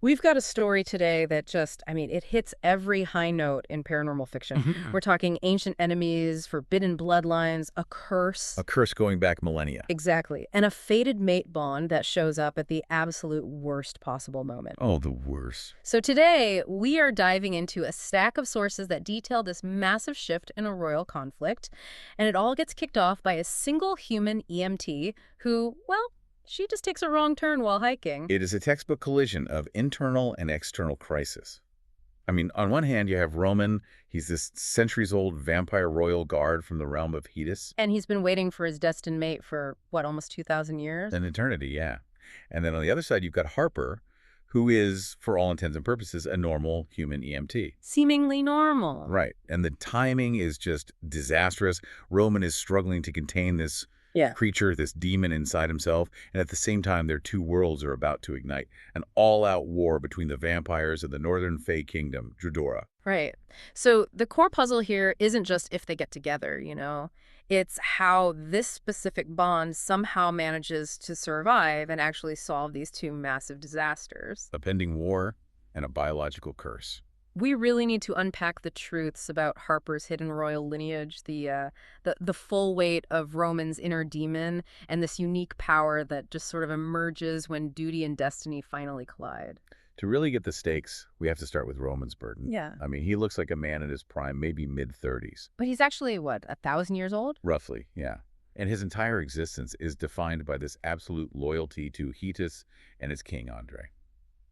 We've got a story today that just, it hits every high note in paranormal fiction. Mhm. We're talking ancient enemies, forbidden bloodlines, a curse. A curse going back millennia. Exactly. And a fated mate bond that shows up at the absolute worst possible moment. Oh, the worst. So today, we are diving into a stack of sources that detail this massive shift in a royal conflict. And it all gets kicked off by a single human EMT who, well, she just takes a wrong turn while hiking. It is a textbook collision of internal and external crisis. I mean, on one hand, you have Roman. He's this centuries-old vampire royal guard from the realm of Hedis. And he's been waiting for his destined mate for, what, almost 2,000 years? An eternity, yeah. And then on the other side, you've got Harper, who is, for all intents and purposes, a normal human EMT. Seemingly normal. Right. And the timing is just disastrous. Roman is struggling to contain this Yeah. creature, this demon inside himself, and at the same time, their two worlds are about to ignite. An all-out war between the vampires and the Northern Fey Kingdom, Drudora. Right. So the core puzzle here isn't just if they get together, It's how this specific bond somehow manages to survive and actually solve these two massive disasters. A pending war and a biological curse. We really need to unpack the truths about Harper's hidden royal lineage, the full weight of Roman's inner demon, and this unique power that just sort of emerges when duty and destiny finally collide. To really get the stakes, we have to start with Roman's burden. Yeah. I mean, he looks like a man in his prime, maybe mid-30s. But he's actually, what, 1,000 years old? Roughly, yeah. And his entire existence is defined by this absolute loyalty to Hedis and his king, Andre.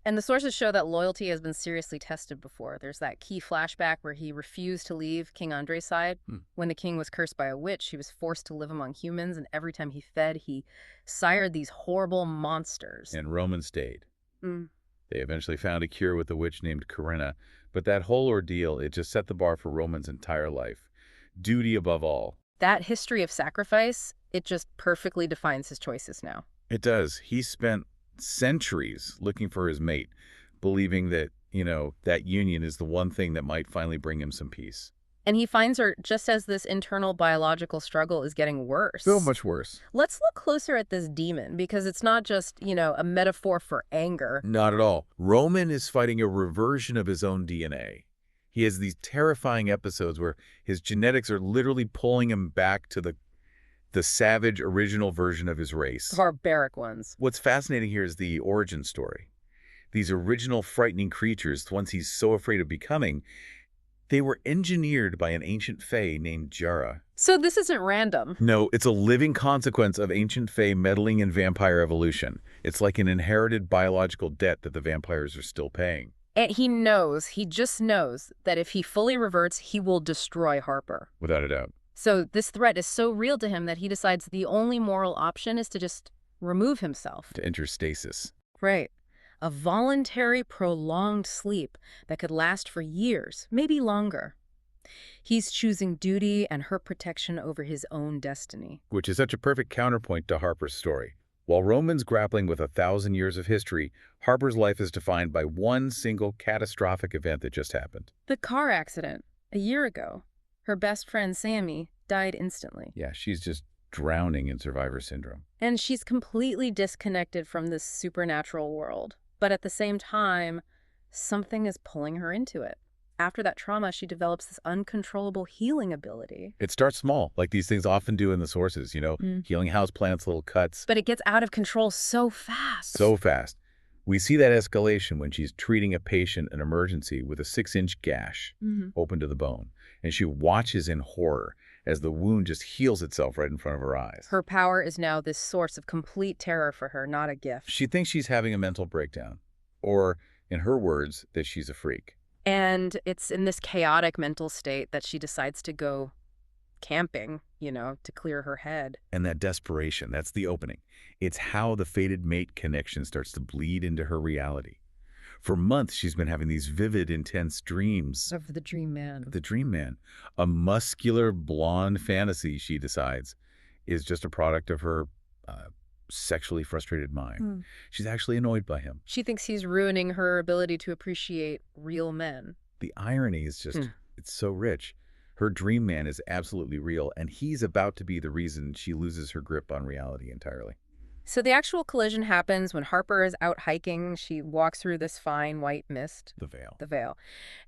And the sources show that loyalty has been seriously tested before. There's that key flashback where he refused to leave King Andre's side. When the king was cursed by a witch, he was forced to live among humans, and every time he fed, he sired these horrible monsters. And Roman stayed. Mm. They eventually found a cure with a witch named Corinna, but that whole ordeal, it just set the bar for Roman's entire life. Duty above all. That history of sacrifice, it just perfectly defines his choices now. It does. He spent centuries looking for his mate, believing that, that union is the one thing that might finally bring him some peace. And he finds her just as this internal biological struggle is getting worse. So much worse. Let's look closer at this demon, because it's not just, a metaphor for anger. Not at all. Roman is fighting a reversion of his own DNA. He has these terrifying episodes where his genetics are literally pulling him back to the savage original version of his race. Barbaric ones. What's fascinating here is the origin story. These original frightening creatures, the ones he's so afraid of becoming, they were engineered by an ancient fae named Jara. So this isn't random. No, it's a living consequence of ancient fae meddling in vampire evolution. It's like an inherited biological debt that the vampires are still paying. And he just knows that if he fully reverts, he will destroy Harper. Without a doubt. So this threat is so real to him that he decides the only moral option is to just remove himself. To enter stasis. Right. A voluntary, prolonged sleep that could last for years, maybe longer. He's choosing duty and her protection over his own destiny. Which is such a perfect counterpoint to Harper's story. While Roman's grappling with 1,000 years of history, Harper's life is defined by one single catastrophic event that just happened. The car accident, a year ago. Her best friend, Sammy, died instantly. Yeah, she's just drowning in survivor syndrome. And she's completely disconnected from this supernatural world. But at the same time, something is pulling her into it. After that trauma, she develops this uncontrollable healing ability. It starts small, like these things often do in the sources, healing houseplants, little cuts. But it gets out of control so fast. So fast. We see that escalation when she's treating a patient in emergency with a 6-inch gash open to the bone. And she watches in horror as the wound just heals itself right in front of her eyes. Her power is now this source of complete terror for her, not a gift. She thinks she's having a mental breakdown. Or, in her words, that she's a freak. And it's in this chaotic mental state that she decides to go camping, to clear her head. And that desperation, that's the opening. It's how the fated mate connection starts to bleed into her reality. For months, she's been having these vivid, intense dreams. Of the dream man. The dream man. A muscular, blonde fantasy, she decides, is just a product of her sexually frustrated mind. She's actually annoyed by him. She thinks he's ruining her ability to appreciate real men. The irony is just, it's so rich. Her dream man is absolutely real, and he's about to be the reason she loses her grip on reality entirely. So the actual collision happens when Harper is out hiking. She walks through this fine white mist, The veil. the veil.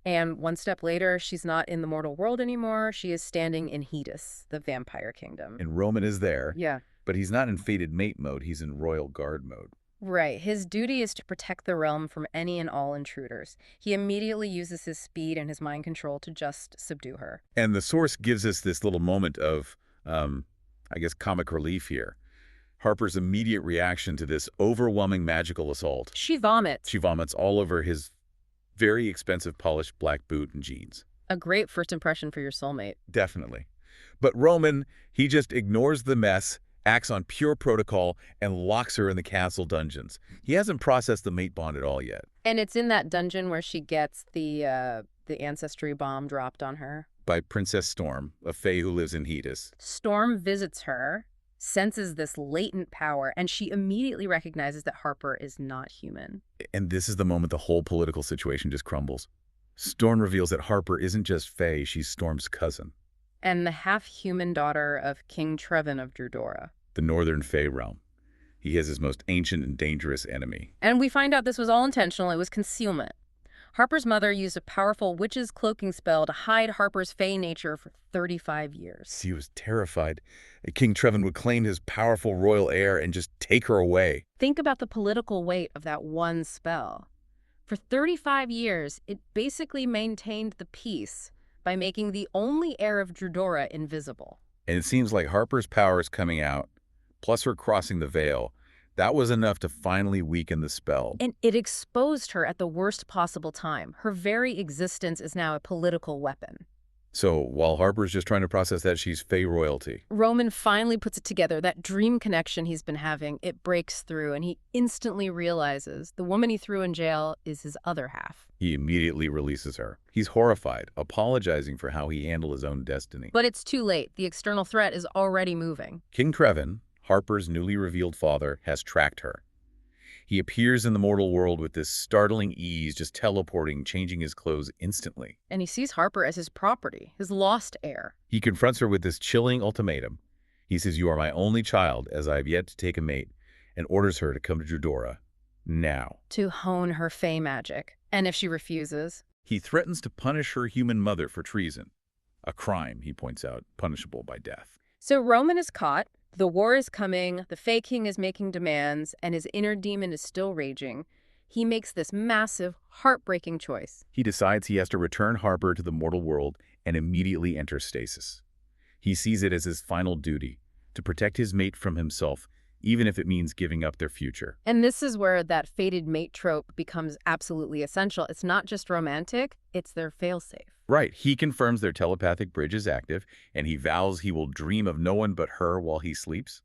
And one step later, she's not in the mortal world anymore. She is standing in Hedus, the vampire kingdom. And Roman is there, Yeah. but he's not in fated mate mode. He's in royal guard mode. Right. His duty is to protect the realm from any and all intruders. He immediately uses his speed and his mind control to just subdue her. And the source gives us this little moment of, I guess, comic relief here. Harper's immediate reaction to this overwhelming magical assault. She vomits. She vomits all over his very expensive polished black boot and jeans. A great first impression for your soulmate. Definitely. But Roman, he just ignores the mess, acts on pure protocol, and locks her in the castle dungeons. He hasn't processed the mate bond at all yet. And it's in that dungeon where she gets the ancestry bomb dropped on her. By Princess Storm, a fae who lives in Hedus. Storm visits her, senses this latent power, and she immediately recognizes that Harper is not human. And this is the moment the whole political situation just crumbles. Storm reveals that Harper isn't just fae, she's Storm's cousin. And the half-human daughter of King Trevin of Drudora. The northern fae realm. He is his most ancient and dangerous enemy. And we find out this was all intentional. It was concealment. Harper's mother used a powerful witch's cloaking spell to hide Harper's fae nature for 35 years. He was terrified. King Trevin would claim his powerful royal heir and just take her away. Think about the political weight of that one spell. For 35 years, it basically maintained the peace by making the only heir of Drudora invisible. And it seems like Harper's powers coming out, plus her crossing the veil, that was enough to finally weaken the spell. And it exposed her at the worst possible time. Her very existence is now a political weapon. So while Harper's just trying to process that, she's fae royalty. Roman finally puts it together. That dream connection he's been having, it breaks through, and he instantly realizes the woman he threw in jail is his other half. He immediately releases her. He's horrified, apologizing for how he handled his own destiny. But it's too late. The external threat is already moving. King Trevin, Harper's newly revealed father, has tracked her. He appears in the mortal world with this startling ease, just teleporting, changing his clothes instantly. And he sees Harper as his property, his lost heir. He confronts her with this chilling ultimatum. He says, "You are my only child, as I have yet to take a mate," and orders her to come to Drudora now. To hone her fae magic. And if she refuses? He threatens to punish her human mother for treason. A crime, he points out, punishable by death. So Roman is caught. The war is coming, the Fae King is making demands, and his inner demon is still raging. He makes this massive, heartbreaking choice. He decides he has to return Harper to the mortal world and immediately enter stasis. He sees it as his final duty, to protect his mate from himself, even if it means giving up their future. And this is where that fated mate trope becomes absolutely essential. It's not just romantic, it's their failsafe. Right. He confirms their telepathic bridge is active, and he vows he will dream of no one but her while he sleeps.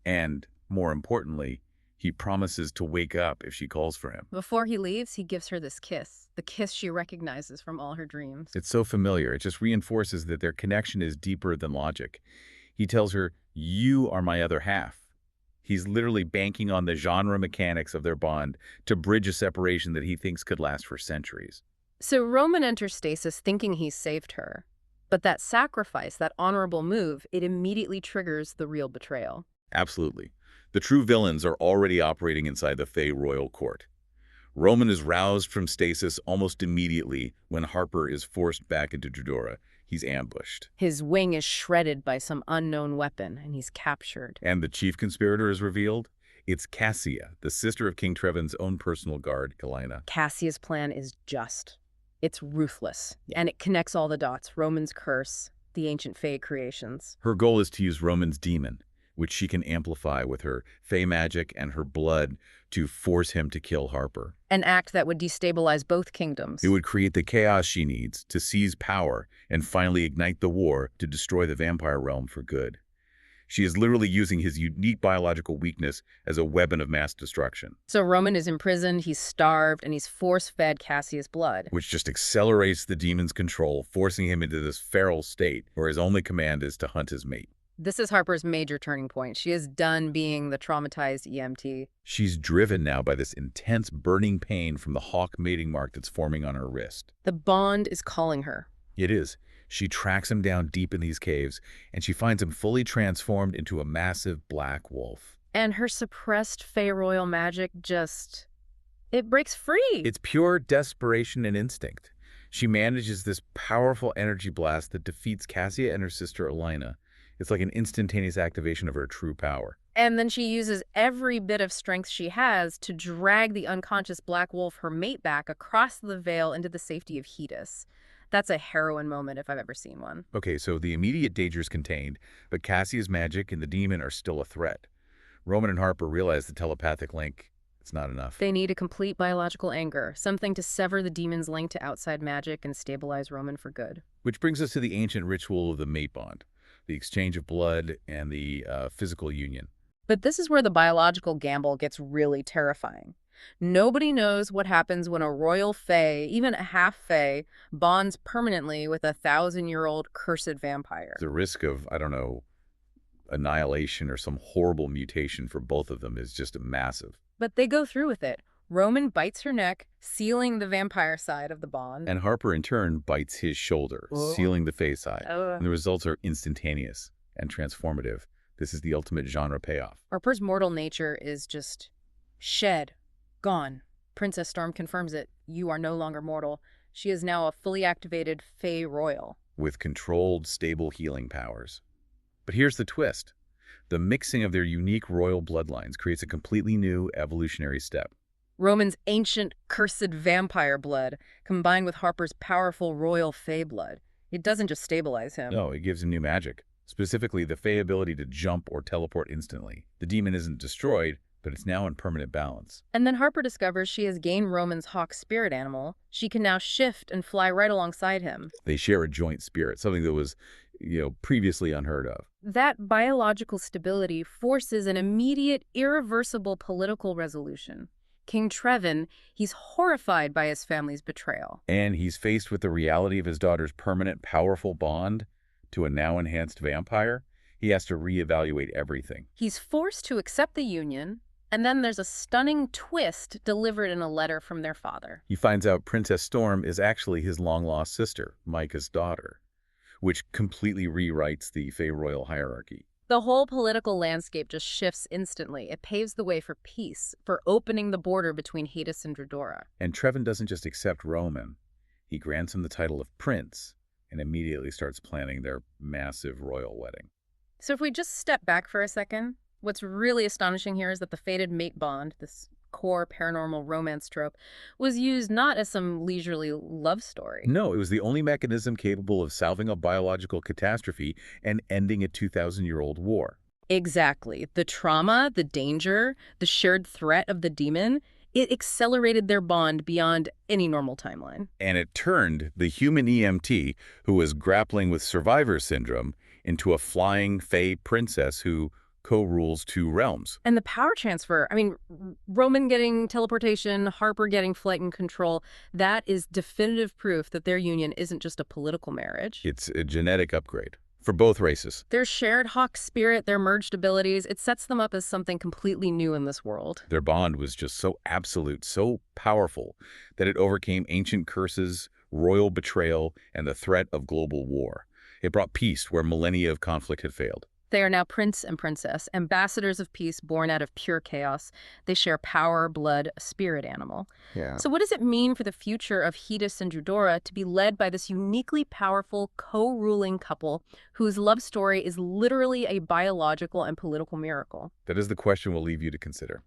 And, more importantly, he promises to wake up if she calls for him. Before he leaves, he gives her this kiss, the kiss she recognizes from all her dreams. It's so familiar. It just reinforces that their connection is deeper than logic. He tells her, "You are my other half." He's literally banking on the genre mechanics of their bond to bridge a separation that he thinks could last for centuries. So Roman enters stasis thinking he's saved her. But that sacrifice, that honorable move, it immediately triggers the real betrayal. Absolutely. The true villains are already operating inside the Fae royal court. Roman is roused from stasis almost immediately when Harper is forced back into Drudora. He's ambushed. His wing is shredded by some unknown weapon, and he's captured. And the chief conspirator is revealed? It's Cassia, the sister of King Trevin's own personal guard, Galina. Cassia's plan is just. It's ruthless, and it connects all the dots. Roman's curse, the ancient Fae creations. Her goal is to use Roman's demon, which she can amplify with her Fae magic and her blood to force him to kill Harper. An act that would destabilize both kingdoms. It would create the chaos she needs to seize power and finally ignite the war to destroy the vampire realm for good. She is literally using his unique biological weakness as a weapon of mass destruction. So Roman is imprisoned, he's starved, and he's force-fed Cassia's blood. Which just accelerates the demon's control, forcing him into this feral state where his only command is to hunt his mate. This is Harper's major turning point. She is done being the traumatized EMT. She's driven now by this intense burning pain from the hawk mating mark that's forming on her wrist. The bond is calling her. It is. She tracks him down deep in these caves, and she finds him fully transformed into a massive black wolf. And her suppressed Fey royal magic it breaks free. It's pure desperation and instinct. She manages this powerful energy blast that defeats Cassia and her sister Olenna. It's like an instantaneous activation of her true power. And then she uses every bit of strength she has to drag the unconscious Black Wolf, her mate, back across the Veil into the safety of Hedis. That's a heroine moment if I've ever seen one. Okay, so the immediate danger is contained, but Cassia's magic and the demon are still a threat. Roman and Harper realize the telepathic link. It's not enough. They need a complete biological anger, something to sever the demon's link to outside magic and stabilize Roman for good. Which brings us to the ancient ritual of the mate bond, the exchange of blood and the physical union. But this is where the biological gamble gets really terrifying. Nobody knows what happens when a royal fae, even a half-fae, bonds permanently with a 1,000-year-old cursed vampire. The risk of, I don't know, annihilation or some horrible mutation for both of them is just massive. But they go through with it. Roman bites her neck, sealing the vampire side of the bond. And Harper, in turn, bites his shoulder, sealing the fae side. And the results are instantaneous and transformative. This is the ultimate genre payoff. Harper's mortal nature is just shed, gone. Princess Storm confirms it. You are no longer mortal. She is now a fully activated Fae Royal. With controlled, stable healing powers. But here's the twist. The mixing of their unique royal bloodlines creates a completely new evolutionary step. Roman's ancient, cursed vampire blood, combined with Harper's powerful royal Fae blood. It doesn't just stabilize him. No, it gives him new magic. Specifically, the Fae ability to jump or teleport instantly. The demon isn't destroyed, but it's now in permanent balance. And then Harper discovers she has gained Roman's hawk spirit animal. She can now shift and fly right alongside him. They share a joint spirit, something that was, previously unheard of. That biological stability forces an immediate, irreversible political resolution. King Trevin, he's horrified by his family's betrayal. And he's faced with the reality of his daughter's permanent, powerful bond to a now-enhanced vampire. He has to reevaluate everything. He's forced to accept the union, and then there's a stunning twist delivered in a letter from their father. He finds out Princess Storm is actually his long-lost sister, Micah's daughter, which completely rewrites the Fae Royal hierarchy. The whole political landscape just shifts instantly. It paves the way for peace, for opening the border between Hedis and Dredora. And Trevin doesn't just accept Roman. He grants him the title of prince and immediately starts planning their massive royal wedding. So if we just step back for a second, what's really astonishing here is that the fated mate bond, this core paranormal romance trope, was used not as some leisurely love story. No, it was the only mechanism capable of solving a biological catastrophe and ending a 2,000-year-old war. Exactly. The trauma, the danger, the shared threat of the demon, it accelerated their bond beyond any normal timeline. And it turned the human EMT, who was grappling with survivor syndrome, into a flying Fae princess who co-rules two realms. And the power transfer, Roman getting teleportation, Harper getting flight and control, that is definitive proof that their union isn't just a political marriage. It's a genetic upgrade for both races. Their shared hawk spirit, their merged abilities, it sets them up as something completely new in this world. Their bond was just so absolute, so powerful, that it overcame ancient curses, royal betrayal, and the threat of global war. It brought peace where millennia of conflict had failed. They are now prince and princess, ambassadors of peace born out of pure chaos. They share power, blood, a spirit animal. Yeah. So what does it mean for the future of Hedis and Dredora to be led by this uniquely powerful, co-ruling couple whose love story is literally a biological and political miracle? That is the question we'll leave you to consider.